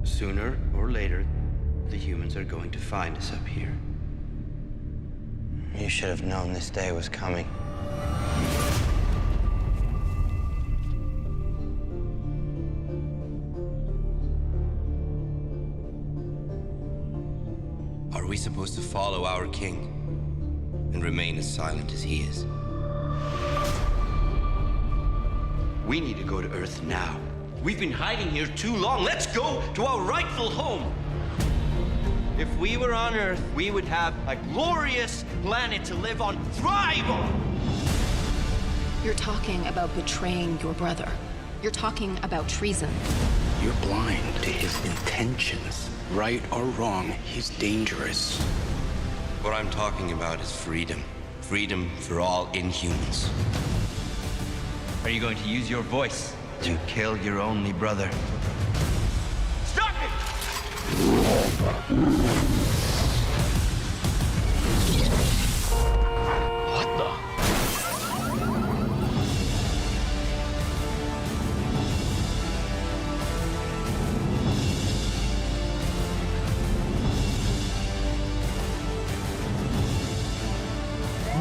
Sooner or later, the humans are going to find us up here. You should have known this day was coming. Are we supposed to follow our king and remain as silent as he is? We need to go to Earth now. We've been hiding here too long. Let's go to our rightful home. If we were on Earth, we would have a glorious planet to live on, thrive on. You're talking about betraying your brother. You're talking about treason. You're blind to his intentions. Right or wrong, he's dangerous. What I'm talking about is freedom. Freedom for all Inhumans. Are you going to use your voice to kill your only brother? Stop it! What the?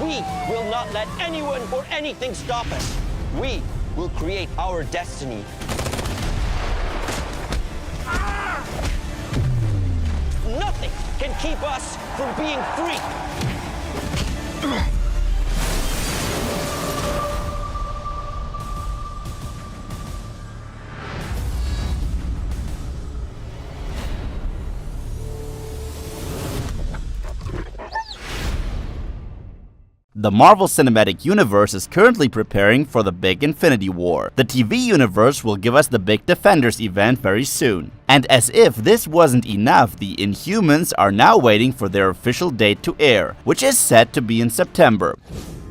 We will not let anyone or anything stop us. We will create our destiny. Nothing can keep us from being free. The Marvel Cinematic Universe is currently preparing for the big Infinity War. The TV universe will give us the big Defenders event very soon. And as if this wasn't enough, the Inhumans are now waiting for their official date to air, which is set to be in September.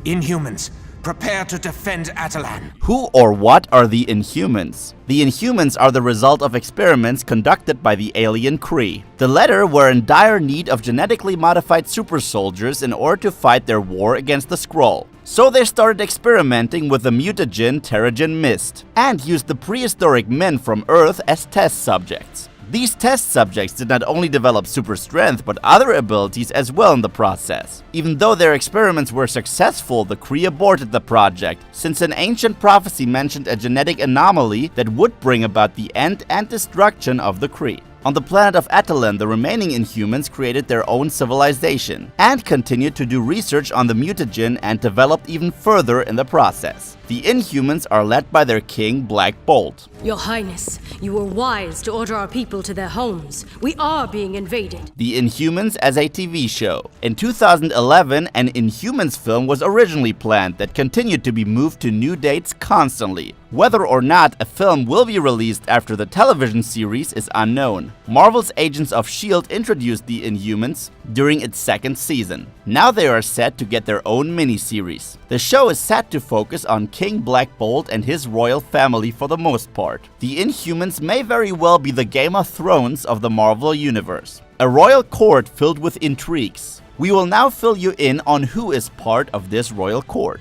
Inhumans, prepare to defend Atalan. Who or what are the Inhumans? The Inhumans are the result of experiments conducted by the alien Kree. The latter were in dire need of genetically modified super soldiers in order to fight their war against the Skrull. So they started experimenting with the mutagen Terrigen Mist, and used the prehistoric men from Earth as test subjects. These test subjects did not only develop super strength, but other abilities as well in the process. Even though their experiments were successful, the Kree aborted the project, since an ancient prophecy mentioned a genetic anomaly that would bring about the end and destruction of the Kree. On the planet of Atalan, the remaining Inhumans created their own civilization, and continued to do research on the mutagen and developed even further in the process. The Inhumans are led by their king, Black Bolt. Your Highness, you were wise to order our people to their homes. We are being invaded. The Inhumans as a TV show. In 2011, an Inhumans film was originally planned that continued to be moved to new dates constantly. Whether or not a film will be released after the television series is unknown. Marvel's Agents of S.H.I.E.L.D. introduced the Inhumans during its second season. Now they are set to get their own miniseries. The show is set to focus on King Black Bolt and his royal family for the most part. The Inhumans may very well be the Game of Thrones of the Marvel Universe. A royal court filled with intrigues. We will now fill you in on who is part of this royal court.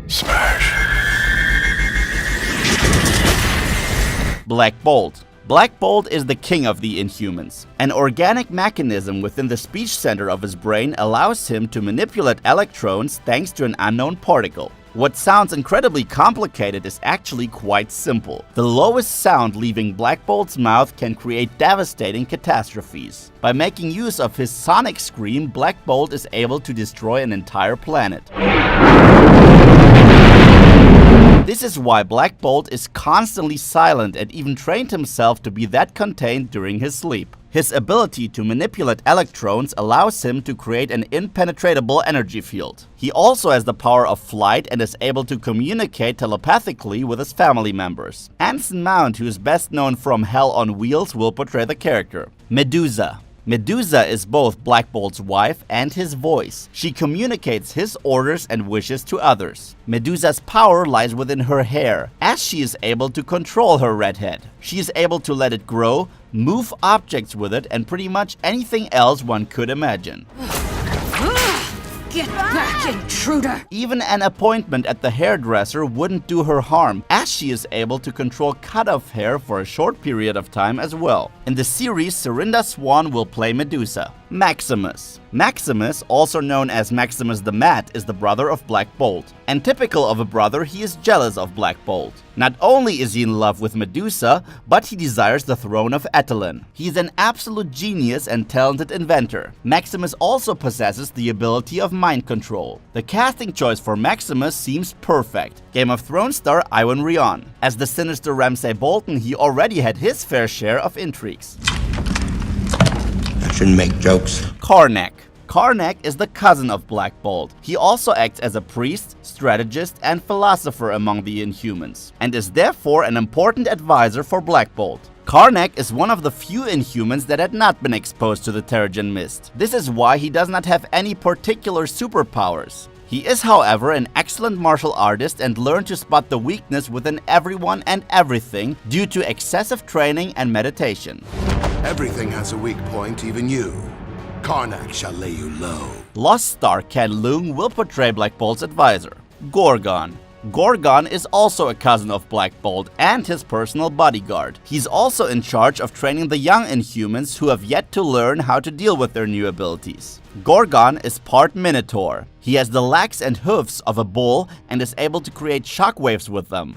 Smash. Black Bolt. Black Bolt is the king of the Inhumans. An organic mechanism within the speech center of his brain allows him to manipulate electrons thanks to an unknown particle. What sounds incredibly complicated is actually quite simple. The lowest sound leaving Black Bolt's mouth can create devastating catastrophes. By making use of his sonic scream, Black Bolt is able to destroy an entire planet. This is why Black Bolt is constantly silent and even trained himself to be that contained during his sleep. His ability to manipulate electrons allows him to create an impenetrable energy field. He also has the power of flight and is able to communicate telepathically with his family members. Anson Mount, who is best known from Hell on Wheels, will portray the character. Medusa. Medusa is both Black Bolt's wife and his voice. She communicates his orders and wishes to others. Medusa's power lies within her hair, as she is able to control her red head. She is able to let it grow, move objects with it, and pretty much anything else one could imagine. Get back, intruder! Even an appointment at the hairdresser wouldn't do her harm, as she is able to control cut-off hair for a short period of time as well. In the series, Serinda Swan will play Medusa. Maximus. Maximus, also known as Maximus the Mad, is the brother of Black Bolt. And typical of a brother, he is jealous of Black Bolt. Not only is he in love with Medusa, but he desires the throne of Attilan. He is an absolute genius and talented inventor. Maximus also possesses the ability of mind control. The casting choice for Maximus seems perfect. Game of Thrones star Iwan Rheon. As the sinister Ramsay Bolton, he already had his fair share of intrigues. I shouldn't make jokes. Karnak. Karnak is the cousin of Black Bolt. He also acts as a priest, strategist, and philosopher among the Inhumans, and is therefore an important advisor for Black Bolt. Karnak is one of the few Inhumans that had not been exposed to the Terrigen Mist. This is why he does not have any particular superpowers. He is, however, an excellent martial artist and learned to spot the weakness within everyone and everything due to excessive training and meditation. Everything has a weak point, even you. Karnak shall lay you low. Lost star Ken Leung will portray Black Bolt's advisor, Gorgon. Gorgon is also a cousin of Black Bolt and his personal bodyguard. He's also in charge of training the young Inhumans who have yet to learn how to deal with their new abilities. Gorgon is part Minotaur. He has the legs and hoofs of a bull and is able to create shockwaves with them.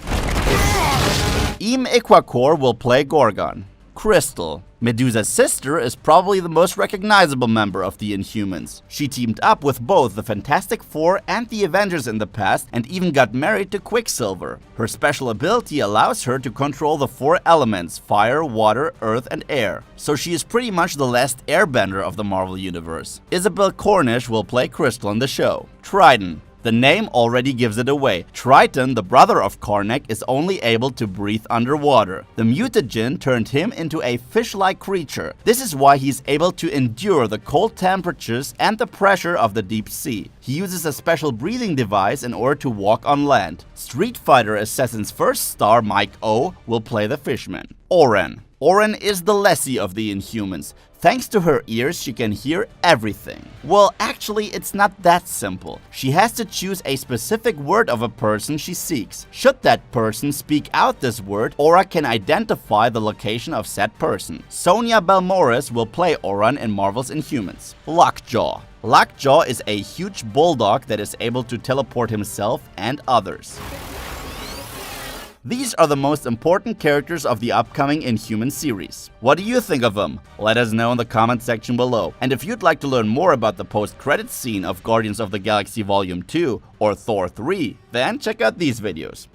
Im Iquakor will play Gorgon. Crystal. Medusa's sister is probably the most recognizable member of the Inhumans. She teamed up with both the Fantastic Four and the Avengers in the past and even got married to Quicksilver. Her special ability allows her to control the 4 elements: fire, water, earth, and air. So she is pretty much the last airbender of the Marvel Universe. Isabel Cornish will play Crystal in the show. Triton. The name already gives it away. Triton, the brother of Karnak, is only able to breathe underwater. The mutagen turned him into a fish-like creature. This is why he's able to endure the cold temperatures and the pressure of the deep sea. He uses a special breathing device in order to walk on land. Street Fighter Assassin's first star, Mike O, will play the fishman. Oren. Oren is the Lessie of the Inhumans. Thanks to her ears, she can hear everything. Well, actually, it's not that simple. She has to choose a specific word of a person she seeks. Should that person speak out this word, Aura can identify the location of said person. Sonia Belmoris will play Oran in Marvel's Inhumans. Lockjaw. Lockjaw is a huge bulldog that is able to teleport himself and others. These are the most important characters of the upcoming Inhuman series. What do you think of them? Let us know in the comment section below. And if you'd like to learn more about the post-credits scene of Guardians of the Galaxy Volume 2 or Thor 3, then check out these videos.